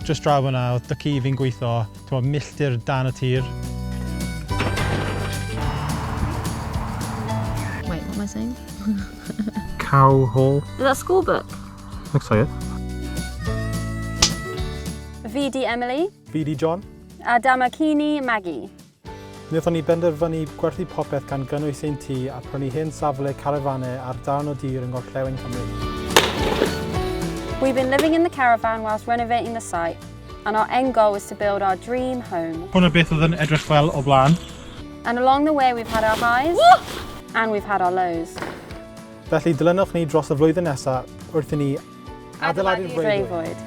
Jyst draw fyna, oedd dy ci fi'n gweithio, milltir dan y tir. Wait, what am I saying? Cow hall. Is that a school book? Looks like it. Fi di Emily. Fi di Jon. A dyma ci ni Maggie. Wnaethon ni benderfynu gwerthu popeth gan gynnwys ein tŷ a prynu hen safle carafanau ar darn o dir yng Ngorllewin Cymru. We've been living in the caravan whilst renovating the site, and our end goal is to build our dream home. Hwna beth oedd yn edrych fel o blaen. And along the way we've had our highs and we've had our lows. Felly dilynwch ni dros y flwyddyn nesaf wrth i ni Adeiladu'r Freuddwyd.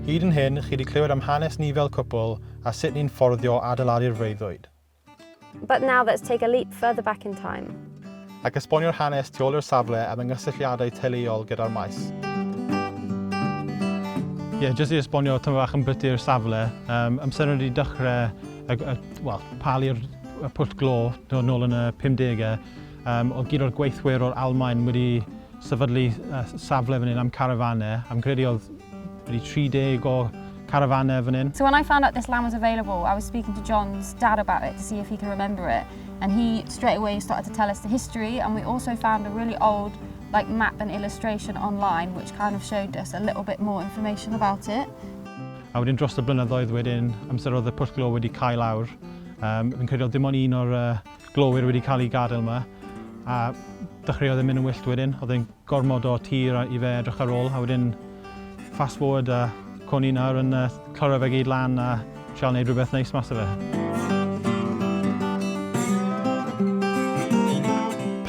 Hyd yn hyn, chi wedi clywed am hanes ni fel cwpl a sut ni'n fforddio Adeiladu'r Freuddwyd. But now let's take a leap further back in time. Ac esbonio'r hanes tu ôl i'r safle am yngysylltiadau teuluol gyda'r maes. Jyst i esbonio tyma bach yn bytu'r safle, amser wedi dechrau palu'r pwll glo nôl yn y 50au, oedd gyd o'r gweithwyr o'r Almaen wedi sefydlu safle fan hyn am carafanau. Am credu oedd wedi 30 o carafanau fan hyn. So when I found out this land was available, I was speaking to John's dad about it to see if he can remember it. And he straight away started to tell us the history, and we also found a really old map and illustration online which kind of showed us a little bit more information about it. A wedyn dros y blynyddoedd wedyn, amser oedd y pwll glo wedi cael lawr, fi'n credu oedd dim ond un o'r glowyr wedi cael ei gadael yma, a dechreuodd yn mynd yn wyllt wedyn. Oedd e'n gormod o tir i fe edrych ar ôl, a wedyn fast forward a co ni nawr yn cloro fe gyd lan a trial wneud rhywbeth neis mas o fe.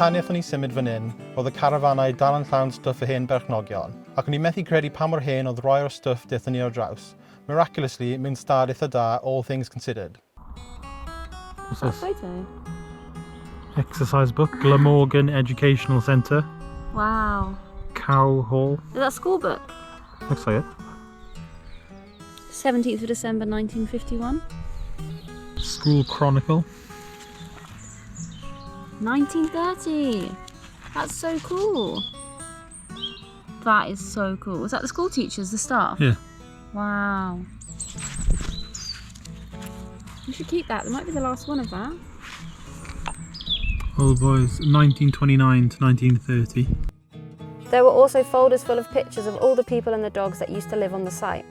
Pan wnaethon ni symud fan hyn, oedd y carafanau dal yn llawn stwff y hen berchnogion, ac o'n i methu credu pa mor hen oedd rai o'r stwff daethon ni ar draws. Miraculously, mewn stad eitha da, all things considered. What's that photo? Exercise book, Glamorgan Educational Centre. Wow. Cow hall. Is that a school book? Looks like it. 17th of December 1951. School Chronicle. 1930. That's so cool. That is so cool. Was that the school teachers, the staff? Yeah. Wow. We should keep that. There might be the last one of that. Old boys, 1929 to 1930. There were also folders full of pictures of all the people and the dogs that used to live on the site.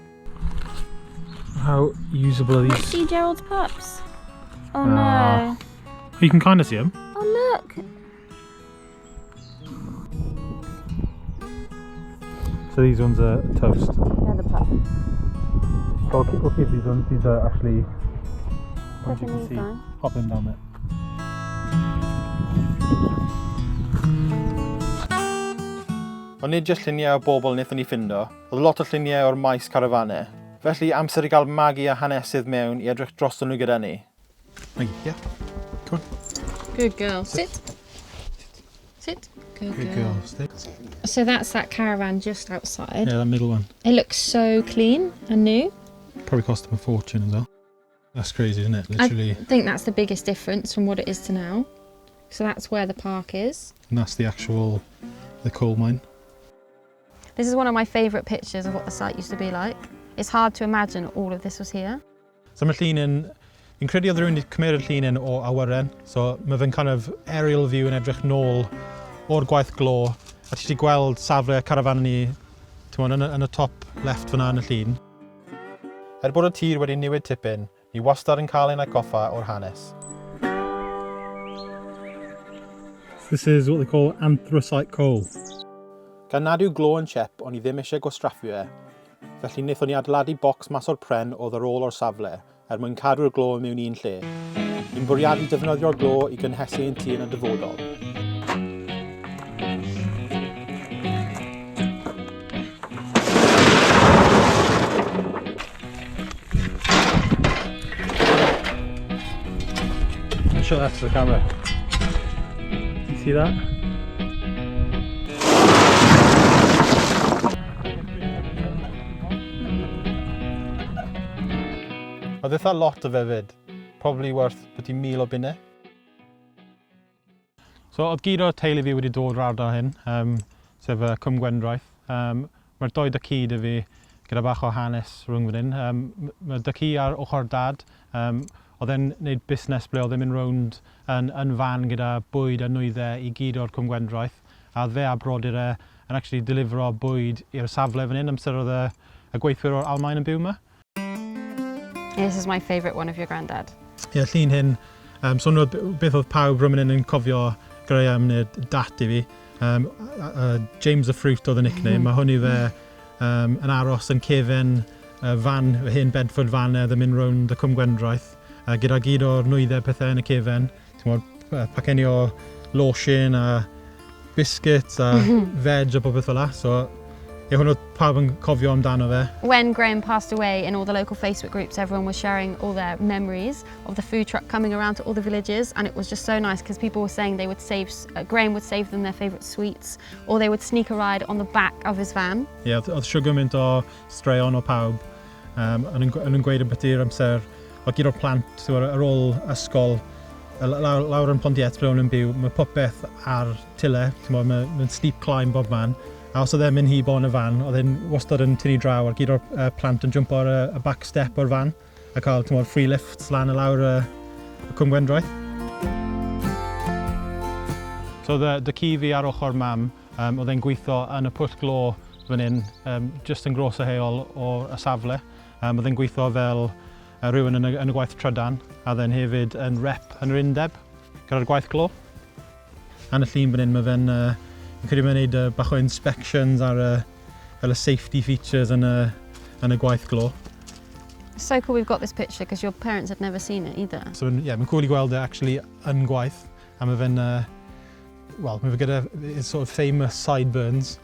How usable are Let's these? see Gerald's pups. Oh no. You can kind of see them. Oh look. So these ones are toast. Yeah, the pup. We'll keep these ones. These are actually, as you can Definitely see, fine. hop them down there. Ond nid jyst lluniau o bobl wnaethon ni ffindo, oedd lot o lluniau o'r maes carafanau. Felly amser i gael Maggie a hanesydd mewn i edrych dros nhw gyda ni. Maggie, yeah. Come on. Good girl. Sit. Sit. Good girl. Stay. So that's that caravan just outside. Yeah, that middle one. It looks so clean and new. Probably cost them a fortune as well. That's crazy, isn't it? Literally. I think that's the biggest difference from what it is to now. So that's where the park is. And that's the coal mine. This is one of my favourite pictures of what the site used to be like. It's hard to imagine all of this was here. So mae'r llun yn... Fi'n credu oedd rhywun wedi cymryd y llun yn o awyren. So mae fe'n kind of aerial view yn edrych nôl o'r gwaith glo. A ti wedi gweld safle carafan ni yn y top left fyna yn y llun. Bod y tir wedi newid tipyn, ni wastad yn cael ein atgoffa o'r hanes. This is what they call anthracite coal. Gan nad yw glo yn siep, ond i ddim eisiau gwastraffu e. Felly wnaethon ni adeiladu bocs mas o'r pren oedd ar ôl o'r safle, mwyn cadw'r glo mewn un lle. Ni'n bwriadu defnyddio'r glo i gynhesu ein tŷ yn y dyfodol. I'll show that to the camera. You see that? Oedd eitha lot o fe fyd, probably worth byti 1,000 o bunnau. So oedd gyd o'r teulu fi wedi dod o'r ardal hyn, sef Cwm Gwendraeth. Mae'r dou dycu dy fi gyda bach o hanes rhwng fan hyn. Mae dycu ar ochr dad. Oedd e'n gwneud busnes ble oedd e'n mynd rownd yn fan gyda bwyd a nwyddau i gyd o'r Cwm Gwendraeth. A oedd fe a brodyr yn actually delifro bwyd i'r safle fan hyn amser oedd y gweithwyr o'r Almaen yn byw yma. This is my favourite one of your granddad. Ie, llun hyn. So beth oedd pawb rhywun yn cofio Graham neu dat i fi. James the Fruit oedd y nickname. Mae hwn i fe yn aros yn cefn fan, y hen Bedford fan oedd yn mynd rownd y Cwm Gwendraeth. Gyda gyd o'r nwyddau pethau yn y cefn. Paceni o lotion a biscuits a veg a popeth fel la. So, hwn oedd pawb yn cofio amdano fe. When Graham passed away, in all the local Facebook groups, everyone was sharing all their memories of the food truck coming around to all the villages, and it was just so nice because people were saying they would save, Graham would save them their favourite sweets, or they would sneak a ride on the back of his van. Ie, oedd siwr mynd o straeon o pawb yn gweud am beth i'r amser o gyd o'r plant ar ôl ysgol lawr yn Pondiet ble o'n yn byw. Mae popeth ar tyle, mae'n steep climb bob man. A os oedd e'n mynd hibo yn y fan, oedd e'n wastad yn tynnu draw ar gyd o'r plant yn jumpo ar y back step o'r fan a cael free lifts lan y lawr y Cwm Gwendraeth. So dy ci fi ar ochr mam, oedd e'n gweithio yn y pwll glo fan hyn, just yn gros y heol o'r safle. Oedd e'n gweithio fel rhywun yn y gwaith trydan, a oedd e'n hefyd yn rep yn yr undeb gyda'r gwaith glo. Yn y llun fan hyn, mae fe'n yn credu mae'n gwneud bach o inspections ar y safety features yn y gwaith glo. It's so cool we've got this picture because your parents had never seen it either. So mae'n cool I gweld e actually yn gwaith, a mae fe'n, mae fe gyda sort of famous sideburns.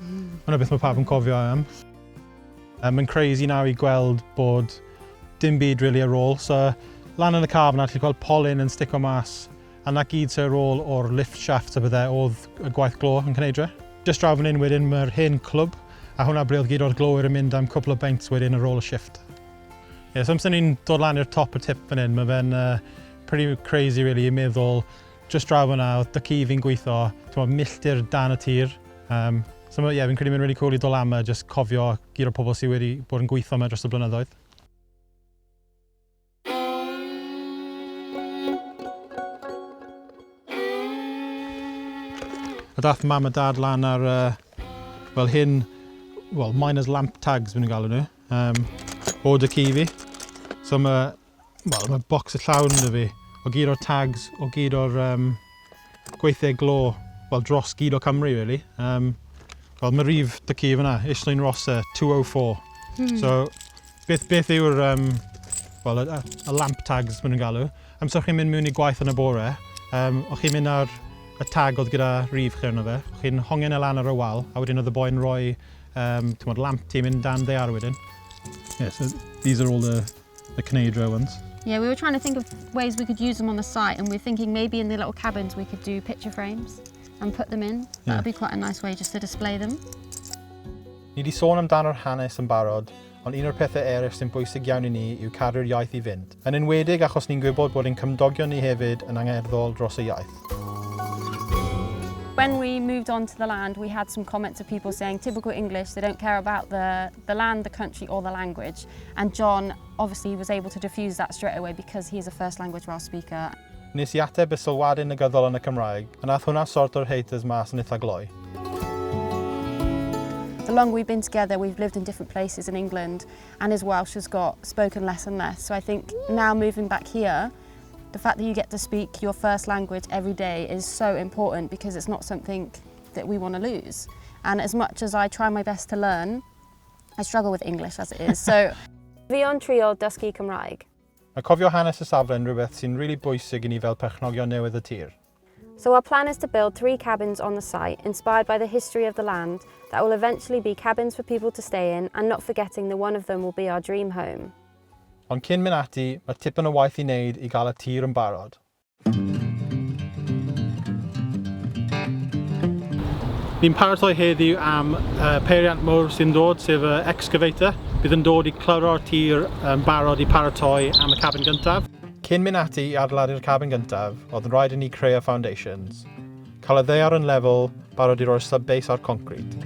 Hwna beth mae pawb yn cofio am. Mae'n crazy nawr I gweld bod dim byd really ar ôl, so lan yn y car fyna, ti'n gweld pollen yn stico mas. A na gyd sy'n rôl o'r lift shafts a bydde oedd y gwaith glo yn Cynnig. Just draw fan hyn wedyn mae'r hen clwb, a hwnna ble oedd gyd o'r glowyr yn mynd am cwpl o beints wedyn ar ôl y shift. So amser ni'n dod lan i'r top y tip fan hyn, mae fe'n pretty crazy really I meddwl, just draw fan hwnna, dy ci fi'n gweithio, milltir dan y tir. So fi'n credu mae'n really cool I dod lan yma, just cofio gyd o'r pobl sydd wedi bod yn gweithio yma dros y blynyddoedd. A dath mam a dad lan ar, miners lamp tags fi'n galw nhw, o dy ci fi. So mae bocs y llawn dy fi, o gyd o'r tags, o gyd o'r gweithiau glo, dros gyd o Cymru, really. Mae rif dy ci fyna, Islwyn Rossa 204. So, beth yw'r y lamp tags fi'n galw. Amser chi'n mynd mewn I gwaith yn y bore, o'ch chi'n mynd ar y tag oedd gyda rif chi arno fe. Chi'n hongen e lan ar y wal, a wedyn oedd y boi'n rhoi lamp ti'n mynd dan ddear wedyn. Yeah, so these are all the Cynnig ones. Yeah, we were trying to think of ways we could use them on the site, and we're thinking maybe in the little cabins we could do picture frames and put them in. That would be quite a nice way just to display them. Ni wedi sôn amdano'r hanes yn barod, ond un o'r pethau eraill sy'n bwysig iawn I ni yw cadw'r iaith I fynd. Yn enwedig achos ni'n gwybod bod ein cymdogion ni hefyd yn angerddol dros y iaith. When we moved on to the land, we had some comments of people saying typical English, they don't care about the land, the country or the language. And John obviously was able to diffuse that straight away because he's a first language Welsh speaker. Nes I ateb y sylwadau negyddol yn y Cymraeg, a nath hwnna sort o'r haters mas yn eitha gloi. The longer we've been together, we've lived in different places in England, and his Welsh has got spoken less and less. So I think now moving back here, the fact that you get to speak your first language every day is so important because it's not something that we want to lose. And as much as I try my best to learn, I struggle with English as it is. So, fi o'n trio dysgu Cymraeg. A cofio hanes y safle yn rhywbeth sy'n really bwysig I ni fel perchnogion newydd y tir. So our plan is to build 3 cabins on the site, inspired by the history of the land, that will eventually be cabins for people to stay in, and not forgetting that one of them will be our dream home. Ond cyn mynd ati, mae tipyn o waith I wneud I gael y tir yn barod. Fi'n paratoi heddiw am peiriant mwr sy'n dod, sef y excavator. Bydd yn dod I clywro'r tir yn barod I paratoi am y cabin gyntaf. Cyn mynd ati I adeiladu'r cabin gyntaf, oedd yn rhaid I ni creu y foundations. Cael y ddaear yn lefel, barod I roi'r subbase ar concrete.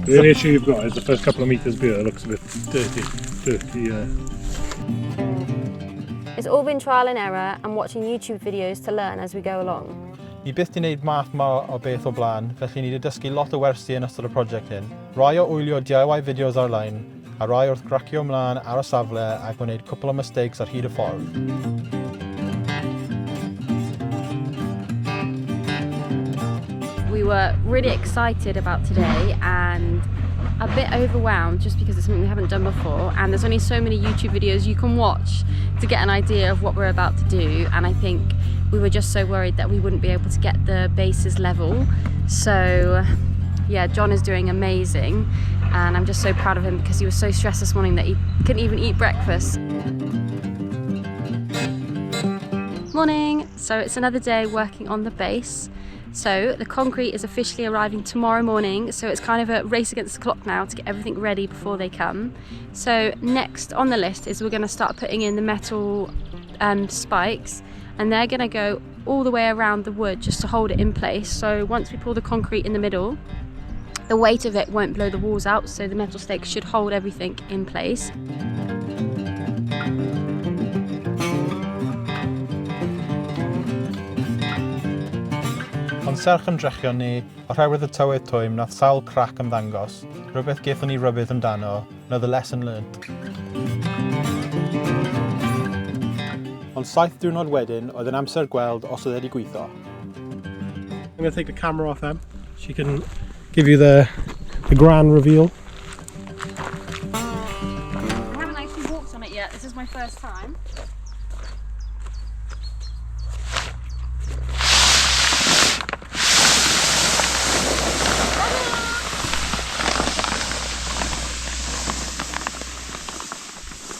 The only issue you've got is the first couple of metres beer looks a bit dirty. It's all been trial and error and watching YouTube videos to learn as we go along. Ni byth di wneud math mawr o beth o blaen, felly ni wedi dysgu lot o wersi yn ystod y prosiect hyn. Rai o wylio DIY fideos ar-lein, a rai wrth gracio ymlaen ar y safle a gwneud cwpl o mistakes ar hyd y ffordd. We were really excited about today and a bit overwhelmed just because it's something we haven't done before, and there's only so many YouTube videos you can watch to get an idea of what we're about to do, and I think we were just so worried that we wouldn't be able to get the bases level. So yeah, Jon is doing amazing and I'm just so proud of him because he was so stressed this morning that he couldn't even eat breakfast. Morning! So it's another day working on the base. So the concrete is officially arriving tomorrow morning, so it's kind of a race against the clock now to get everything ready before they come. So next on the list is we're going to start putting in the metal spikes, and they're going to go all the way around the wood just to hold it in place. So once we pour the concrete in the middle, the weight of it won't blow the walls out, so the metal stakes should hold everything in place. Ond serch ymdrechion ni, oherwydd y tywydd twym nath sawl crac ymddangos, rhywbeth gaethon ni rybydd amdano, another lesson learned. Ond 7 diwrnod wedyn, oedd yn amser gweld os oedd wedi gweithio. I'm going to take the camera off Em. She can give you the grand reveal. I haven't actually walked on it yet, this is my first time.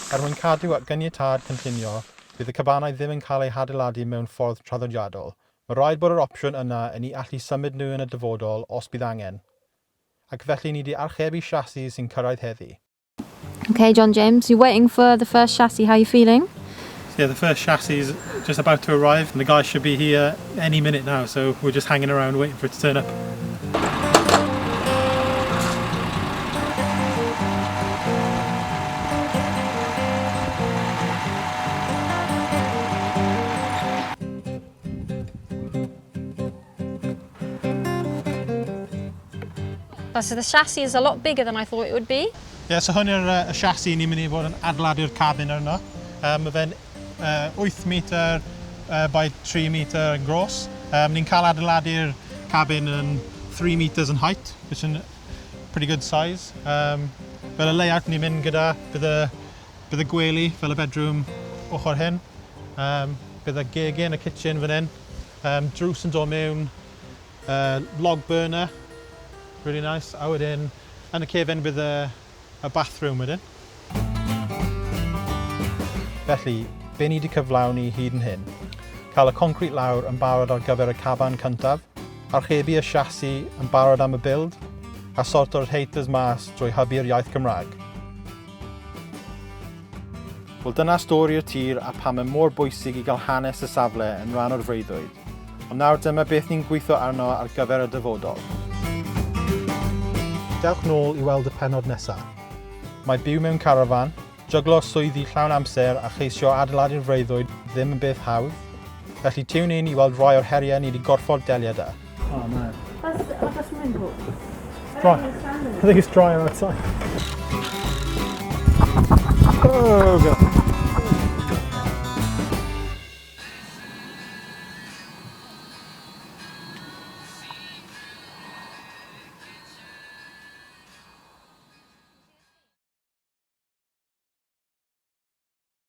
Er mwyn cadw at gyniatad cynllunio, bydd y cabanau ddim yn cael eu hadeiladu mewn ffordd traddodiadol. Mae rhaid bod yr opsiwn yna yn ei allu symud nhw yn y dyfodol os bydd angen. Ac felly ni wedi archebu chassis sy'n cyrraedd heddi. Okay, John James, you're waiting for the first chassis. How are you feeling? So yeah, the first chassis is just about to arrive and the guy should be here any minute now, so we're just hanging around waiting for it to turn up. So the chassis is a lot bigger than I thought it would be. Yeah, so hwn yw'r chassis ni'n mynd i fod yn adeiladu'r cabin arno. Mae fe'n 8 metr by 3 metr yn gros. Ni'n cael adeiladu'r cabin yn 3 meters in height, which is a pretty good size. Fel y layout ni'n mynd gyda, bydd y gwely fel y bedroom ochr hyn. Bydd y gegin, y kitchen fan hyn. Drws yn dod mewn, log burner. Really nice. A wedyn, yn y cefn bydd y bathroom wedyn. Felly, be ni wedi cyflawni hyd yn hyn? Cael y concrete lawr yn barod ar gyfer y caban cyntaf, archebu y chassis yn barod am y build, a sorto'r haters mas drwy hybu'r iaith Gymraeg. Wel, dyna stori'r tir a pam mae mor bwysig i gael hanes y safle yn rhan o'r freuddwyd. Ond nawr dyma beth ni'n gweithio arno ar gyfer y dyfodol. Dewch nôl i weld y pennod nesaf. Mae byw mewn carafan, jyglo swyddi llawn amser a cheisio adeiladu'r freuddwyd ddim yn beth hawdd. Felly tiwn in i weld rai o'r heriau ni wedi gorfod delio â. Oh no. That's like a swimming pool. Dry. I think it's drier outside. Oh, God.